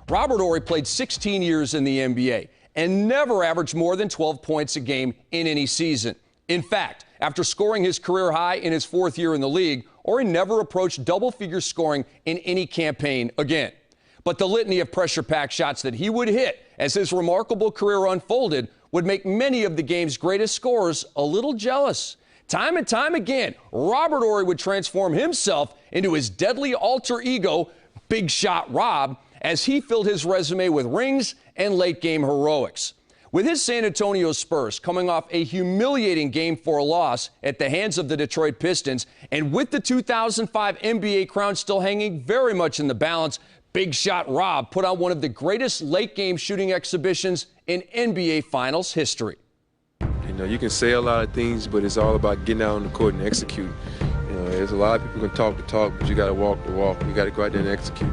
Robert Horry played 16 years in the NBA and never averaged more than 12 points a game in any season. In fact, after scoring his career high in his fourth year in the league, Horry never approached double-figure scoring in any campaign again. But the litany of pressure-packed shots that he would hit as his remarkable career unfolded would make many of the game's greatest scorers a little jealous. Time and time again, Robert Horry would transform himself into his deadly alter ego, Big Shot Rob, as he filled his resume with rings and late-game heroics. With his San Antonio Spurs coming off a humiliating Game 4 loss at the hands of the Detroit Pistons, and with the 2005 NBA crown still hanging very much in the balance, Big Shot Rob put on one of the greatest late-game shooting exhibitions in NBA Finals history. You know, you can say a lot of things, but it's all about getting out on the court and execute. You know, there's a lot of people who can talk the talk, but you got to walk the walk. You got to go out there and execute.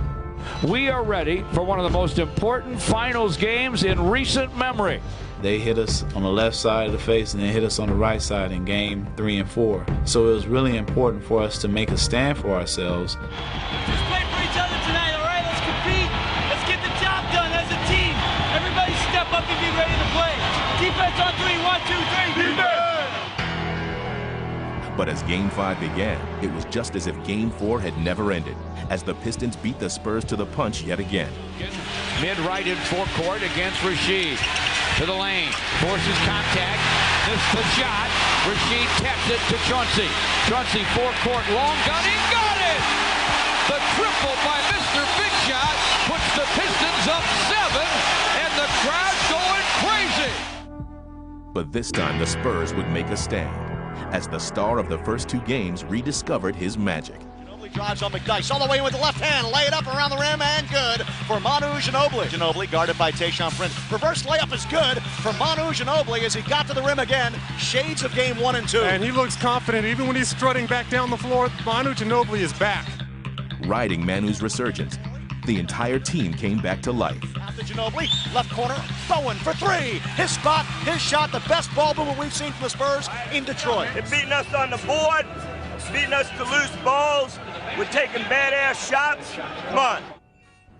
We are ready for one of the most important finals games in recent memory. They hit us on the left side of the face and then hit us on the right side in game 3 and 4. So it was really important for us to make a stand for ourselves. Just play for each other tonight, all right? Let's compete. Let's get the job done as a team. Everybody step up and be ready to play. Defense on 3, 1, 2, 3. Defense! But as Game 5 began, it was just as if Game 4 had never ended, as the Pistons beat the Spurs to the punch yet again. Mid-right in forecourt against Rasheed. To the lane, forces contact, missed the shot. Rasheed taps it to Chauncey. Chauncey forecourt, long gun, he got it! The triple by Mr. Big Shot puts the Pistons up 7, and the crowd's going crazy! But this time the Spurs would make a stand, as the star of the first 2 games rediscovered his magic. Drives on McDyess all the way in with the left hand, lay it up around the rim and good for Manu Ginobili. Ginobili guarded by Tayshaun Prince. Reverse layup is good for Manu Ginobili as he got to the rim again. Shades of game 1 and 2. And he looks confident even when he's strutting back down the floor. Manu Ginobili is back. Riding Manu's resurgence, the entire team came back to life. After Ginobili, left corner, Bowen for 3. His spot, his shot, the best ball movement we've seen from the Spurs in Detroit. They're beating us on the board, beating us to loose balls. We're taking badass shots. Come on.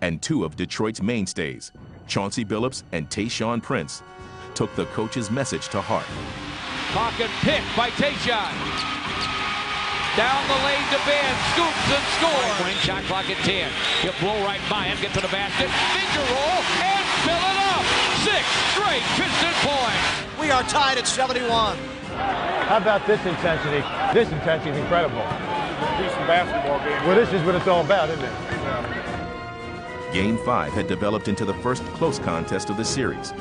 And 2 of Detroit's mainstays, Chauncey Billups and Tayshaun Prince, took the coach's message to heart. Pocket pick by Tayshaun. Down the lane to Ben, scoops and scores. Wing shot clock at 10. He'll blow right by him, get to the basket, finger roll, and fill it up. 6 straight Piston points. We are tied at 71. How about this intensity? This intensity is incredible. Decent basketball game. Well, this is what it's all about, isn't it? Game 5 had developed into the first close contest of the series.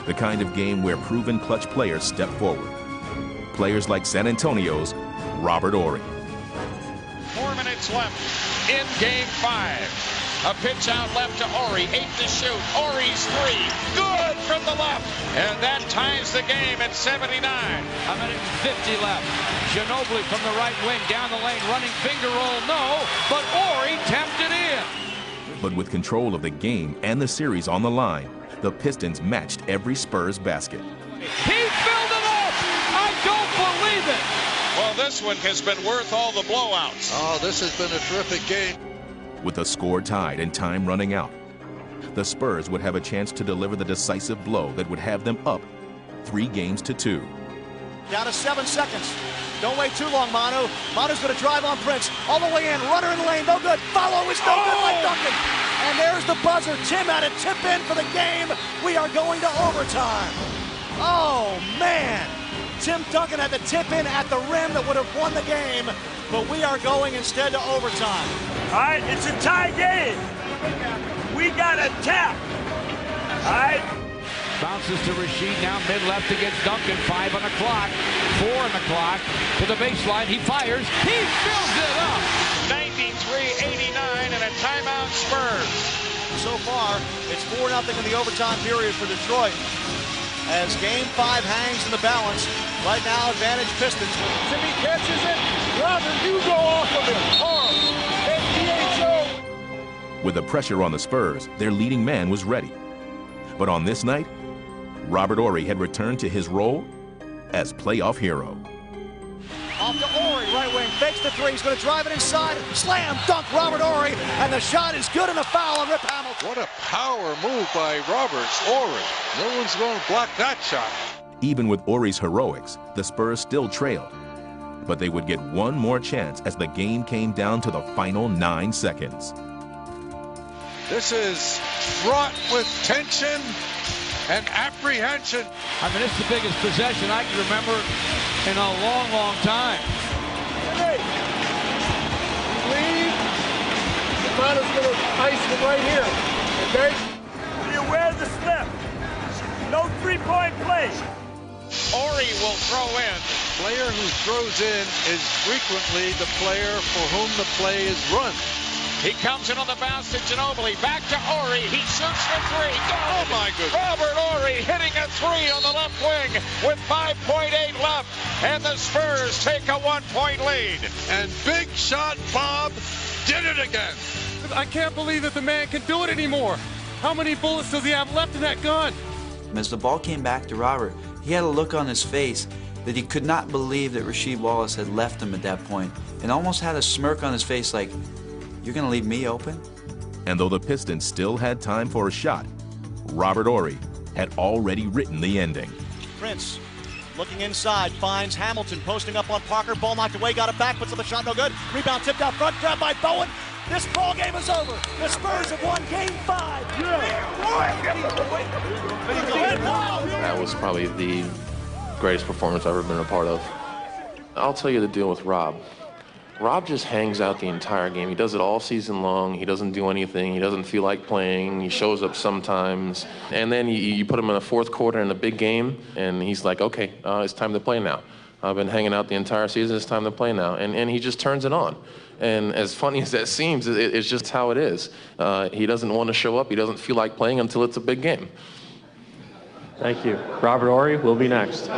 The kind of game where proven clutch players step forward. Players like San Antonio's Robert Horry. 4 minutes left in Game 5. A pitch out left to Horry, 8 to shoot. Horry's 3, good from the left. And that ties the game at 79. A minute and 50 left. Ginobili from the right wing, down the lane, running finger roll, no, but Horry tapped it in. But with control of the game and the series on the line, the Pistons matched every Spurs basket. He filled it up! I don't believe it! Well, this one has been worth all the blowouts. Oh, this has been a terrific game. With the score tied and time running out, the Spurs would have a chance to deliver the decisive blow that would have them up 3 games to 2. Down to 7 seconds. Don't wait too long, Manu. Manu's going to drive on Prince. All the way in. Runner in the lane. No good. Follow is no good by Duncan. And there's the buzzer. Tim had a tip in for the game. We are going to overtime. Oh, man. Tim Duncan had the tip in at the rim that would have won the game. But we are going instead to overtime. All right, it's a tie game. We got a tap. All right. Bounces to Rasheed, now mid-left against Duncan. 5 on the clock, 4 on the clock. To the baseline, he fires. He fills it up. 93-89 and a timeout Spurs. So far, it's 4-0 in the overtime period for Detroit. As Game 5 hangs in the balance, right now advantage Pistons. Timmy catches it. Robert, you go off of him. With the pressure on the Spurs, their leading man was ready. But on this night, Robert Horry had returned to his role as playoff hero. Off to Horry, right wing, fakes the three. He's going to drive it inside. Slam, dunk, Robert Horry. And the shot is good and a foul on Rip Hamilton. What a power move by Roberts. Horry. No one's going to block that shot. Even with Horry's heroics, the Spurs still trailed. But they would get one more chance as the game came down to the final 9 seconds. This is fraught with tension and apprehension. I mean, it's the biggest possession I can remember in a long, long time. Hey, lead. Toronto's going to ice it right here, okay? Be aware of the slip. No three-point play. Horry will throw in. The player who throws in is frequently the player for whom the play is run. He comes in on the bounce to Ginobili. Back to Horry. He shoots for three. Oh, my goodness. Robert Horry hitting a three on the left wing with 5.8 left. And the Spurs take a 1-point lead. And big shot Bob did it again. I can't believe that the man can do it anymore. How many bullets does he have left in that gun? As the ball came back to Robert, he had a look on his face that he could not believe that Rasheed Wallace had left him at that point, and almost had a smirk on his face like, "You're going to leave me open?" And though the Pistons still had time for a shot, Robert Horry had already written the ending. Prince looking inside, finds Hamilton posting up on Parker. Ball knocked away, got it back, puts up a shot, no good. Rebound tipped out front, grabbed by Bowen. This ball game is over. The Spurs have won Game 5. That was probably the greatest performance I've ever been a part of. I'll tell you the deal with Rob. Rob just hangs out the entire game. He does it all season long. He doesn't do anything. He doesn't feel like playing. He shows up sometimes. And then you put him in the fourth quarter in a big game, and he's like, okay, it's time to play now. I've been hanging out the entire season. It's time to play now. And he just turns it on. And as funny as that seems, it's just how it is. He doesn't want to show up. He doesn't feel like playing until it's a big game. Thank you. Robert Horry will be next.